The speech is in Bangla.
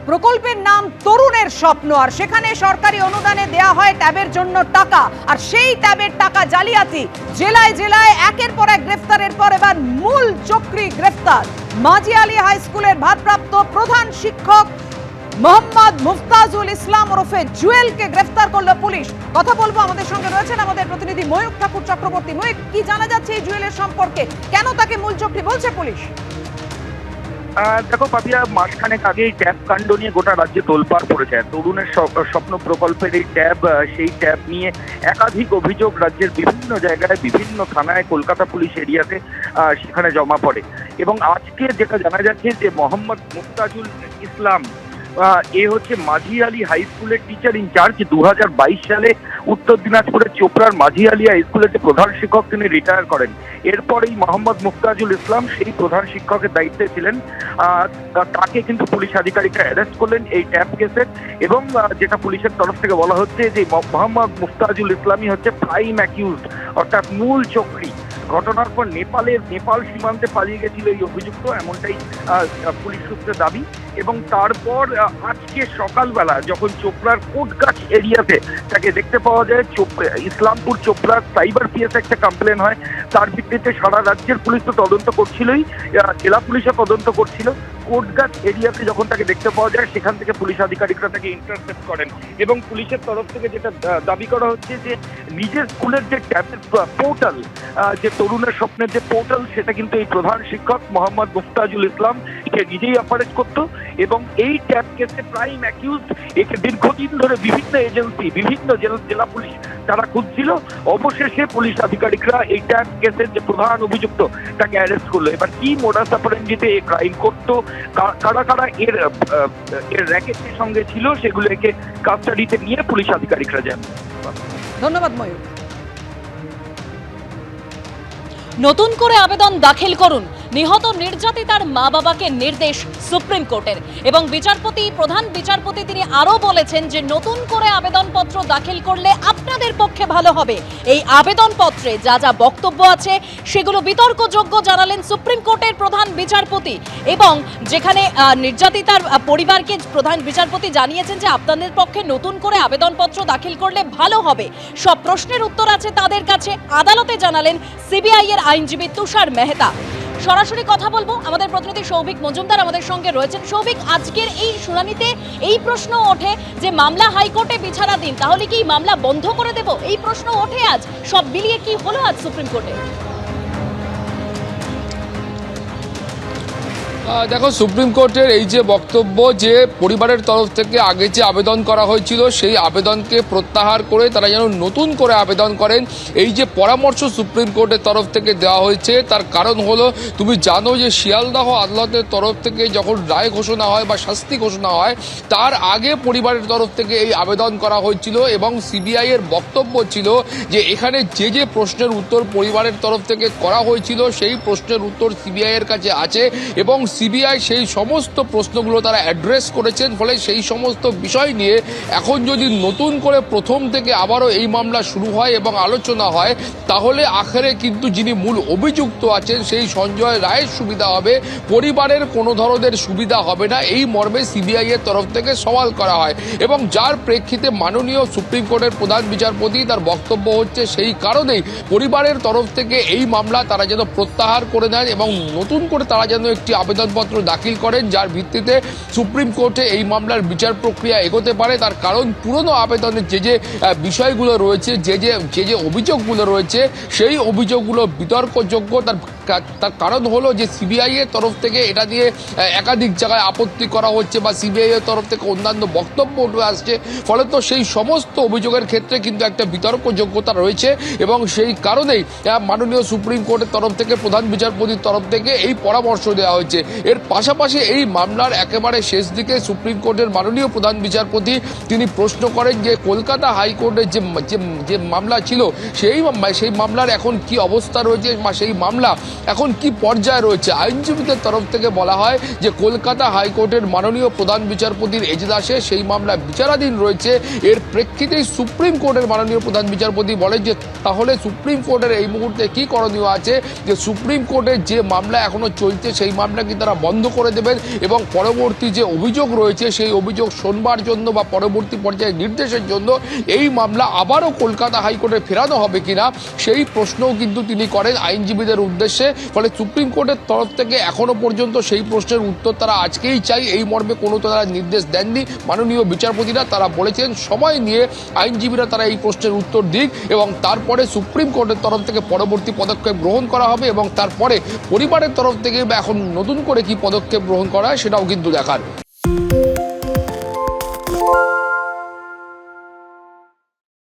প্রকল্পের নাম তরুণের স্বপ্ন, আর সেখানে সরকারি অনুদানে দেয়া হয় ট্যাবের জন্য টাকা, আর সেই ট্যাবের টাকা জালিয়াতি। জেলায় জেলায় একের পর এক গ্রেফতারের পর এবার মূল চক্রী গ্রেফতার। মাঝি আলী হাই স্কুলের ভারপ্রাপ্ত প্রধান শিক্ষক মোহাম্মদ মুফতাজুল ইসলাম ওরফে জুয়েলকে গ্রেফতার করল পুলিশ। কথা বলবো, আমাদের সঙ্গে রয়েছেন আমাদের প্রতিনিধি ময়ূক ঠাকুর চক্রবর্তী। ময়ূক, কি জানা যাচ্ছে এই জুয়েলের সম্পর্কে? কেন তাকে মূল চক্রী বলছে পুলিশ? দেখো পাপিয়া, মাসখানেক আগে এই ট্যাব কাণ্ড নিয়ে গোটা রাজ্যে তোলপাড় পড়েছে। তরুণের স্বপ্ন প্রকল্পের এই ট্যাব, সেই ট্যাব নিয়ে একাধিক অভিযোগ রাজ্যের বিভিন্ন জায়গায়, বিভিন্ন থানায়, কলকাতা পুলিশ এরিয়াতে সেখানে জমা পড়ে। এবং আজকে যেটা জানা যাচ্ছে যে মোহাম্মদ মুফতাজুল ইসলাম এ হচ্ছে মাঝি আলী হাই স্কুলের টিচার ইনচার্জ। 2022 সালে উত্তর দিনাজপুরের চোপড়ার মাঝি আলী হাই স্কুলের যে প্রধান শিক্ষক তিনি রিটায়ার করেন। এরপরেই মোহাম্মদ মুফতাজুল ইসলাম সেই প্রধান শিক্ষকের দায়িত্বে ছিলেন। তাকে কিন্তু পুলিশ আধিকারিকরা অ্যারেস্ট করলেন এই ট্যাব কেসের। এবং যেটা পুলিশের তরফ থেকে বলা হচ্ছে যে মোহাম্মদ মুফতাজুল ইসলামই হচ্ছে প্রাইম অ্যাকিউজড, অর্থাৎ মূল চক্রী। ঘটনার পর নেপাল সীমান্তে পালিয়ে গেছিল এই অভিযুক্ত, এমনটাই পুলিশ সূত্রে দাবি। এবং তারপর আজকে সকালবেলা যখন চোপড়ার কোটগাছ এরিয়াতে তাকে দেখতে পাওয়া যায়, ইসলামপুর চোপড়ার সাইবার পিএস একটা কমপ্লেন হয়। তার ভিত্তিতে সারা রাজ্যের পুলিশ তো তদন্ত করছিলই, জেলা পুলিশও তদন্ত করছিল। কোটগাছ এরিয়াতে যখন তাকে দেখতে পাওয়া যায়, সেখান থেকে পুলিশ আধিকারিকরা তাকে ইন্টারসেপ্ট করেন। এবং পুলিশের তরফ থেকে যেটা দাবি করা হচ্ছে যে নিজের স্কুলের যে ট্যাবের পোর্টাল, যে তরুণের স্বপ্নের যে পোর্টাল, সেটা কিন্তু এই প্রধান শিক্ষক মোহাম্মদ মুফতাজুল ইসলাম একে নিজেই অপারেট করতো। এবং এই ট্যাব কেসে প্রাইম অ্যাকিউজড একে দীর্ঘদিন ধরে বিভিন্ন এজেন্সি, বিভিন্ন জেলা পুলিশ তারা খুঁজছিল। অবশেষে পুলিশ আধিকারিকরা এই ট্যাব কেসের যে প্রধান অভিযুক্ত তাকে অ্যারেস্ট করলো। এবার কি মোডাস অপারেন্ডিতে এই ক্রাইম করতো, কারা কারা এর র্যাকেটের সঙ্গে ছিল, সেগুলো একে কাস্টাডিতে নিয়ে পুলিশ আধিকারিকরা যান। ধন্যবাদ ময়ূক। নতুন করে আবেদন দাখিল করুন, নিহত নির্যাতিতার মা বাবাকে নির্দেশ সুপ্রিম কোর্টের। এবং প্রধান বিচারপতি তিনি আরও বলেছেন যে নতুন করে আবেদনপত্র দাখিল করলে আপনাদের পক্ষে ভালো হবে। এই আবেদনপত্রে যা যা বক্তব্য আছে সেগুলো বিতর্কযোগ্য জানালেন সুপ্রিম কোর্টের প্রধান বিচারপতি। এবং যেখানে নির্যাতিতার পরিবারকে প্রধান বিচারপতি জানিয়েছেন যে আপনাদের পক্ষে নতুন করে আবেদনপত্র দাখিল করলে ভালো হবে, সব প্রশ্নের উত্তর আছে তাদের কাছে, আদালতে জানালেন সিবিআই এর আইনজীবী তুষার মেহতা। সরাসরি কথা বলবো, আমাদের প্রতিনিধি সৌভিক মজুমদার আমাদের সঙ্গে রয়েছেন। সৌভিক, আজকের এই শুনানিতে এই প্রশ্ন ওঠে যে মামলা হাইকোর্টে বিচারাধীন, তাহলে কি মামলা বন্ধ করে দেব, এই প্রশ্ন ওঠে আজ। সব মিলিয়ে কি হলো আজ সুপ্রিম কোর্টে? দেখো, সুপ্রিম কোর্টের এই যে বক্তব্য যে পরিবারের তরফ থেকে আগে যে আবেদন করা হয়েছিল সেই আবেদনকে প্রত্যাহার করে তারা যেন নতুন করে আবেদন করেন, এই যে পরামর্শ সুপ্রিম কোর্টের তরফ থেকে দেওয়া হয়েছে, তার কারণ হলো তুমি জানো যে শিয়ালদহ আদালতের তরফ থেকে যখন রায় ঘোষণা হয় বা শাস্তি ঘোষণা হয়, তার আগে পরিবারের তরফ থেকে এই আবেদন করা হয়েছিল। এবং সিবিআই এর বক্তব্য ছিল যে এখানে যে যে প্রশ্নের উত্তর পরিবারের তরফ থেকে করা হয়েছিল সেই প্রশ্নের উত্তর সিবিআই এর কাছে আছে এবং সিবিআই সেই সমস্ত প্রশ্নগুলো তারা অ্যাড্রেস করেছেন। ফলে সেই সমস্ত বিষয় নিয়ে এখন যদি নতুন করে প্রথম থেকে আবারও এই মামলা শুরু হয় এবং আলোচনা হয়, তাহলে আখেরে কিন্তু যিনি মূল অভিযুক্ত আছেন সেই সঞ্জয় রায়ের সুবিধা হবে, পরিবারের কোনো ধরনের সুবিধা হবে না, এই মর্মে সিবিআই এর তরফ থেকে সওয়াল করা হয়। এবং যার প্রেক্ষিতে মাননীয় সুপ্রিম কোর্টের প্রধান বিচারপতি তার বক্তব্য হচ্ছে সেই কারণেই পরিবারের তরফ থেকে এই মামলা তারা যেন প্রত্যাহার করে নেন এবং নতুন করে তারা যেন একটি আবেদনপত্র দাখিল করেন, যার ভিত্তিতে সুপ্রিম কোর্টে এই মামলার বিচার প্রক্রিয়া এগোতে পারে। তার কারণ পুরনো আবেদনের যে যে বিষয়গুলো রয়েছে, যে যে অভিযোগগুলো রয়েছে, সেই অভিযোগগুলো বিতর্কযোগ্য। তার কারণ হলো যে সিবিআই এর তরফ থেকে এটা নিয়ে একাধিক জায়গায় আপত্তি করা হচ্ছে বা সিবিআই এর তরফ থেকে অন্যান্য বক্তব্য উঠে আসছে। ফলে তো সেই সমস্ত অভিযোগের ক্ষেত্রে কিন্তু একটা বিতর্কযোগ্যতা রয়েছে এবং সেই কারণেই মাননীয় সুপ্রিম কোর্টের তরফ থেকে প্রধান বিচারপতির তরফ থেকে এই পরামর্শ দেওয়া হয়েছে। এর পাশাপাশি এই মামলার একেবারে শেষ দিকে সুপ্রিম কোর্টের মাননীয় প্রধান বিচারপতি তিনি প্রশ্ন করেন যে কলকাতা হাইকোর্টের যে মামলা ছিল সেই মামলার এখন কি অবস্থা রয়েছে বা সেই মামলা এখন কি পর্যায়ে রয়েছে। আইনজীবীদের তরফ থেকে বলা হয় যে কলকাতা হাইকোর্টের মাননীয় প্রধান বিচারপতির এজলাসে সেই মামলা বিচারাধীন রয়েছে। এর প্রেক্ষিতেই সুপ্রিম কোর্টের মাননীয় প্রধান বিচারপতি বলেন যে তাহলে সুপ্রিম কোর্টের এই মুহূর্তে কি করণীয় আছে, যে সুপ্রিম কোর্টের যে মামলা এখনো চলছে সেই মামলা কি তারা বন্ধ করে দেবেন এবং পরবর্তী যে অভিযোগ রয়েছে সেই অভিযোগ শোনবার জন্য বা পরবর্তী পর্যায়ে নির্দেশের জন্য এই মামলা আবারও কলকাতা হাইকোর্টে ফেরানো হবে কিনা সেই প্রশ্নও কিন্তু তিনি করেন আইনজীবীদের উদ্দেশ্যে। ফলে সুপ্রিম কোর্টের তরফ থেকে এখনো পর্যন্ত সেই প্রশ্নের উত্তর তারা আজকেই চাই এই মর্মে কোনো তারা নির্দেশ দেননি মাননীয় বিচারপতিরা। তারা বলেছেন সময় নিয়ে আইনজীবীরা তারা এই প্রশ্নের উত্তর দিক এবং তারপরে সুপ্রিম কোর্টের তরফ থেকে পরবর্তী পদক্ষেপ গ্রহণ করা হবে এবং তারপরে পরিবারের তরফ থেকে এখন নতুন করে কি পদক্ষেপ গ্রহণ করা হয় সেটাও কিন্তু দেখার।